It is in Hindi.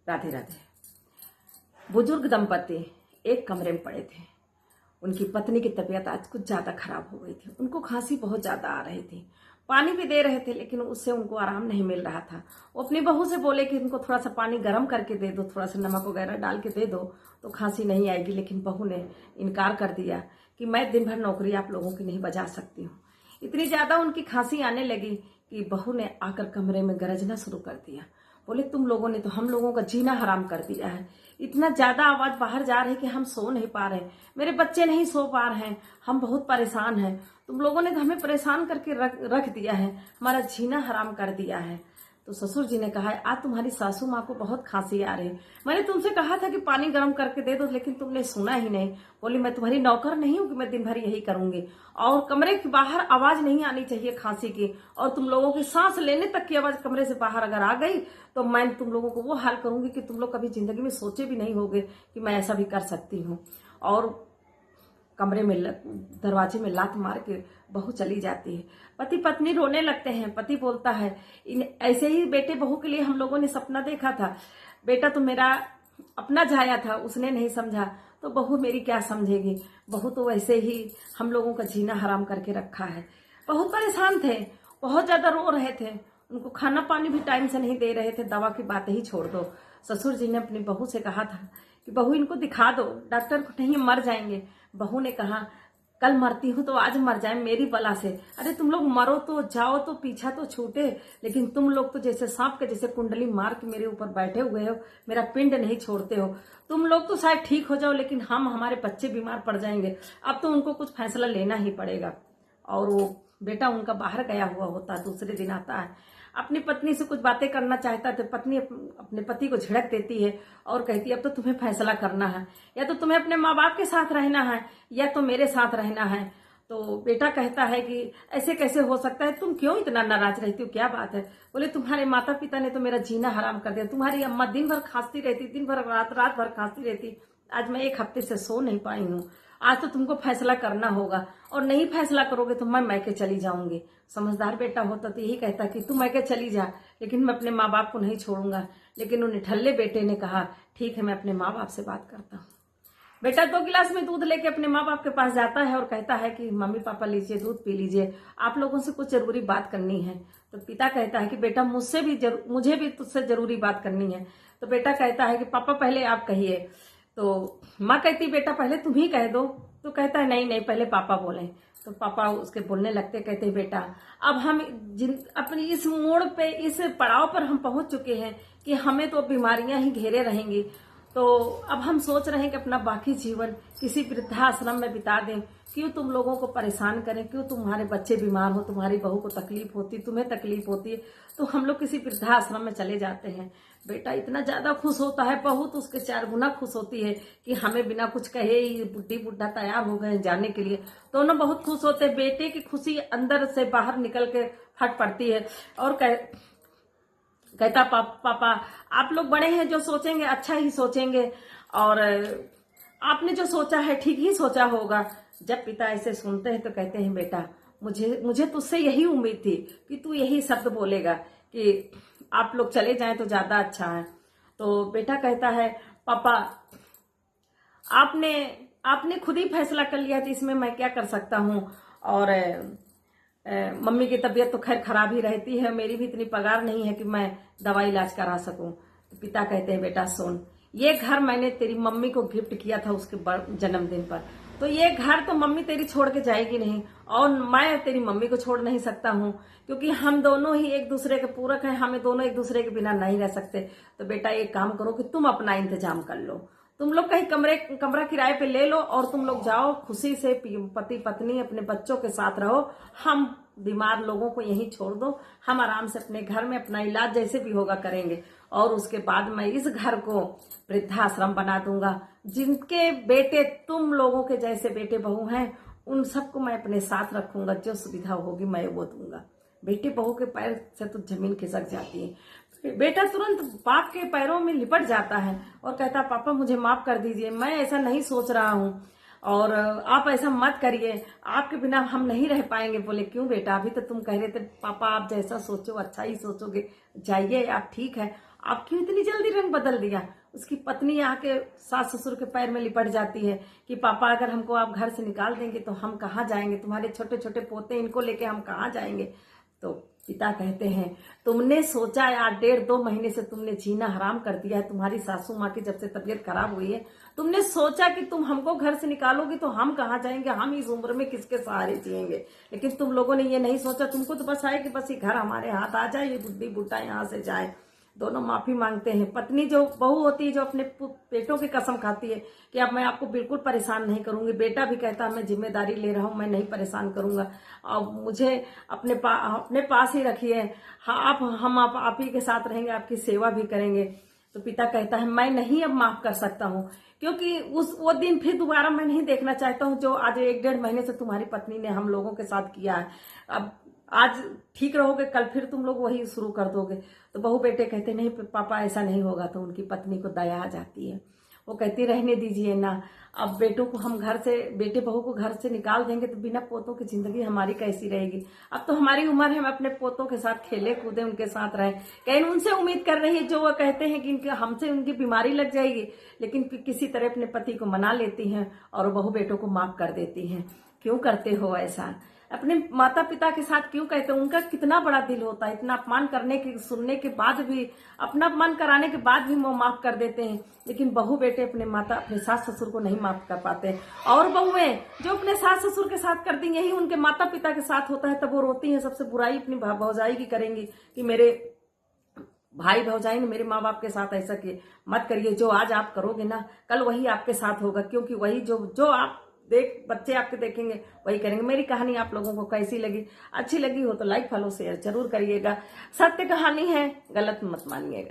राधे राधे। बुजुर्ग दंपति एक कमरे में पड़े थे। उनकी पत्नी की तबीयत आज कुछ ज्यादा खराब हो गई थी। उनको खांसी बहुत ज्यादा आ रही थी। पानी भी दे रहे थे लेकिन उससे उनको आराम नहीं मिल रहा था। वो अपनी बहू से बोले कि इनको थोड़ा सा पानी गर्म करके दे दो, थोड़ा सा नमक वगैरह डाल के दे दो तो खांसी नहीं आएगी। लेकिन बहू ने इनकार कर दिया कि मैं दिन भर नौकरी आप लोगों की नहीं बजा सकती हूँ। इतनी ज्यादा उनकी खांसी आने लगी कि बहू ने आकर कमरे में गरजना शुरू कर दिया। बोले तुम लोगों ने तो हम लोगों का जीना हराम कर दिया है। इतना ज्यादा आवाज बाहर जा रही है कि हम सो नहीं पा रहे, मेरे बच्चे नहीं सो पा रहे हैं, हम बहुत परेशान हैं। तुम लोगों ने तो हमें परेशान करके रख दिया है, हमारा जीना हराम कर दिया है। तो ससुर जी ने कहा आज तुम्हारी सासू माँ को बहुत खांसी आ रही, मैंने तुमसे कहा था कि पानी गर्म करके दे दो लेकिन तुमने सुना ही नहीं। बोली मैं तुम्हारी नौकर नहीं हूं कि मैं दिन भर यही करूंगी, और कमरे के बाहर आवाज नहीं आनी चाहिए खांसी की, और तुम लोगों की सांस लेने तक की आवाज कमरे से बाहर अगर आ गई तो मैं तुम लोगों को वो हाल करूंगी कि तुम लोग कभी जिंदगी में सोचे भी नहीं होगे कि मैं ऐसा भी कर सकती हूँ। और कमरे में दरवाजे में लात मार के बहू चली जाती है। पति पत्नी रोने लगते हैं। पति बोलता है इन ऐसे ही बेटे बहू के लिए हम लोगों ने सपना देखा था, बेटा तो मेरा अपना जाया था, उसने नहीं समझा तो बहू मेरी क्या समझेगी। बहू तो वैसे ही हम लोगों का जीना हराम करके रखा है। बहुत परेशान थे, बहुत ज्यादा रो रहे थे, उनको खाना पानी भी टाइम से नहीं दे रहे थे, दवा की बात ही छोड़ दो। ससुर जी ने अपनी बहू से कहा था कि बहू इनको दिखा दो, डॉक्टर को नहीं मर जाएंगे। बहू ने कहा कल मरती हूं तो आज मर जाए मेरी बला से। अरे तुम लोग मरो तो जाओ तो पीछा तो छूटे, लेकिन तुम लोग तो जैसे सांप के जैसे कुंडली मार के मेरे ऊपर बैठे हुए हो, मेरा पिंड नहीं छोड़ते हो। तुम लोग तो शायद ठीक हो जाओ लेकिन हम हमारे बच्चे बीमार पड़ जाएंगे, अब तो उनको कुछ फैसला लेना ही पड़ेगा। और वो बेटा उनका बाहर गया हुआ होता, दूसरे दिन आता है, अपनी पत्नी से कुछ बातें करना चाहता है तो पत्नी अपने पति को झिड़क देती है और कहती है अब तो तुम्हें फैसला करना है, या तो तुम्हें अपने माँ बाप के साथ रहना है या तो मेरे साथ रहना है। तो बेटा कहता है कि ऐसे कैसे हो सकता है, तुम क्यों इतना नाराज रहती हो, क्या बात है। बोले तुम्हारे माता पिता ने तो मेरा जीना हराम कर दिया, तुम्हारी अम्मा दिन भर खांसती रहती, दिन भर रात भर खांसती रहती, आज मैं एक हफ्ते से सो नहीं पाई हूँ। आज तो तुमको फैसला करना होगा, और नहीं फैसला करोगे तो मैं मैके चली जाऊंगी। समझदार बेटा होता तो यही कहता कि तू मैके चली जा, लेकिन मैं अपने माँ बाप को नहीं छोड़ूंगा। लेकिन उन निठल्ले बेटे ने कहा ठीक है मैं अपने माँ बाप से बात करता हूँ। बेटा 2 गिलास में दूध लेके अपने माँ बाप के पास जाता है और कहता है कि मम्मी पापा लीजिए दूध पी लीजिए, आप लोगों से कुछ जरूरी बात करनी है। तो पिता कहता है कि बेटा मुझे भी तुझसे जरूरी बात करनी है। तो बेटा कहता है कि पापा पहले आप कहिए। तो माँ कहती बेटा पहले तुम ही कह दो। तो कहता है नहीं पहले पापा बोले। तो पापा उसके बोलने लगते, कहते बेटा अब हम अपनी इस मोड़ पे, इस पड़ाव पर हम पहुंच चुके हैं कि हमें तो बीमारियां ही घेरे रहेंगी। तो अब हम सोच रहे हैं कि अपना बाकी जीवन किसी वृद्धाश्रम में बिता दें। क्यों तुम लोगों को परेशान करें, क्यों तुम्हारे बच्चे बीमार हो, तुम्हारी बहू को तकलीफ होती, तुम्हें तकलीफ होती है, तो हम लोग किसी वृद्धाश्रम में चले जाते हैं। बेटा इतना ज्यादा खुश होता है, बहू तो उसके 4 गुना खुश होती है कि हमें बिना कुछ कहे ही बुढ़ी बुढ़ा तैयार हो गए जाने के लिए। दोनों बहुत खुश होते हैं। बेटे की खुशी अंदर से बाहर निकल के फट पड़ती है और कहता पापा आप लोग बड़े हैं, जो सोचेंगे अच्छा ही सोचेंगे, और आपने जो सोचा है ठीक ही सोचा होगा। जब पिता ऐसे सुनते हैं तो कहते हैं बेटा मुझे तुझसे यही उम्मीद थी कि तू यही शब्द बोलेगा कि आप लोग चले जाएं तो ज्यादा अच्छा है। तो बेटा कहता है पापा आपने खुद ही फैसला कर लिया था, इसमें मैं क्या कर सकता हूँ। और मम्मी की तबीयत तो खैर खराब ही रहती है, मेरी भी इतनी पगार नहीं है कि मैं दवा इलाज करा सकूं। तो पिता कहते हैं बेटा सुन, ये घर मैंने तेरी मम्मी को गिफ्ट किया था उसके जन्मदिन पर, तो ये घर तो मम्मी तेरी छोड़ के जाएगी नहीं, और मैं तेरी मम्मी को छोड़ नहीं सकता हूँ क्योंकि हम दोनों ही एक दूसरे के पूरक हैं, हमें दोनों एक दूसरे के बिना नहीं रह सकते। तो बेटा एक काम करो कि तुम अपना इंतजाम कर लो, तुम लोग कहीं कमरा किराए पे ले लो और तुम लोग जाओ खुशी से, पति पत्नी अपने बच्चों के साथ रहो, हम बीमार लोगों को यहीं छोड़ दो, हम आराम से अपने घर में अपना इलाज जैसे भी होगा करेंगे, और उसके बाद मैं इस घर को वृद्धाश्रम बना दूंगा। जिनके बेटे तुम लोगों के जैसे बेटे बहू हैं उन सबको मैं अपने साथ रखूंगा, जो सुविधा होगी मैं वो दूंगा। बेटे बहू के पैर से तो जमीन खिसक जाती है। बेटा तुरंत बाप के पैरों में लिपट जाता है और कहता पापा मुझे माफ कर दीजिए, मैं ऐसा नहीं सोच रहा हूँ और आप ऐसा मत करिए, आपके बिना हम नहीं रह पाएंगे। बोले क्यों बेटा, अभी तो तुम कह रहे थे पापा आप जैसा सोचो अच्छा ही सोचोगे, जाइए आप, ठीक है आप क्यों इतनी जल्दी रंग बदल दिया। उसकी पत्नी आके सास ससुर के पैर में लिपट जाती है कि पापा अगर हमको आप घर से निकाल देंगे तो हम कहाँ जाएंगे, तुम्हारे छोटे छोटे पोते इनको लेके हम कहाँ जाएंगे। तो पिता कहते हैं तुमने सोचा यार 1.5-2 महीने से तुमने जीना हराम कर दिया है। तुम्हारी सासू माँ की जब से तबीयत खराब हुई है तुमने सोचा कि तुम हमको घर से निकालोगी तो हम कहाँ जाएंगे, हम इस उम्र में किसके सहारे जिएंगे। लेकिन तुम लोगों ने ये नहीं सोचा, तुमको तो बस आए कि बस ये घर हमारे हाथ आ जाए, ये बुढ़ी बुढ़ा यहाँ से जाए। दोनों माफी मांगते हैं। पत्नी जो बहू होती है जो अपने बेटों की कसम खाती है कि अब मैं आपको बिल्कुल परेशान नहीं करूंगी। बेटा भी कहता है मैं जिम्मेदारी ले रहा हूं, मैं नहीं परेशान करूंगा, अब मुझे अपने पास ही रखिए, हाँ हम आप ही के साथ रहेंगे, आपकी सेवा भी करेंगे। तो पिता कहता है मैं नहीं अब माफ कर सकता हूँ, क्योंकि वो दिन फिर दोबारा मैं नहीं देखना चाहता हूँ जो आज 1-1.5 महीने से तुम्हारी पत्नी ने हम लोगों के साथ किया है। अब आज ठीक रहोगे, कल फिर तुम लोग वही शुरू कर दोगे। तो बहू बेटे कहते नहीं पापा ऐसा नहीं होगा। तो उनकी पत्नी को दया आ जाती है, वो कहती रहने दीजिए ना, अब बेटों को हम घर से, बेटे बहू को घर से निकाल देंगे तो बिना पोतों की जिंदगी हमारी कैसी रहेगी। अब तो हमारी उम्र है हम अपने पोतों के साथ खेले कूदे, उनके साथ रहे। कहीं उनसे उम्मीद कर रही है जो वो कहते हैं कि इनके हमसे उनकी बीमारी लग जाएगी, लेकिन किसी तरह अपने पति को मना लेती हैं और बहू बेटों को माफ कर देती हैं। क्यों करते हो ऐसा? अपने माता पिता के साथ क्यों कहते हो? उनका कितना बड़ा दिल होता है, इतना अपमान करने के सुनने के बाद भी, अपना अपमान कराने के बाद भी वो माफ कर देते हैं। लेकिन बहू बेटे अपने सास ससुर को नहीं माफ कर पाते। और बहुएं जो अपने सास ससुर के साथ कर दी, यही उनके माता पिता के साथ होता है, तब वो रोती हैं। सबसे बुराई अपनी भौजाई की करेंगी कि मेरे भाई भौजाई ने मेरे माँ बाप के साथ ऐसा किए। मत करिए, जो आज आप करोगे ना कल वही आपके साथ होगा, क्योंकि वही जो आप बच्चे आपके देखेंगे वही करेंगे। मेरी कहानी आप लोगों को कैसी लगी? अच्छी लगी हो तो लाइक फॉलो शेयर जरूर करिएगा। सत्य कहानी है, गलत मत मानिएगा।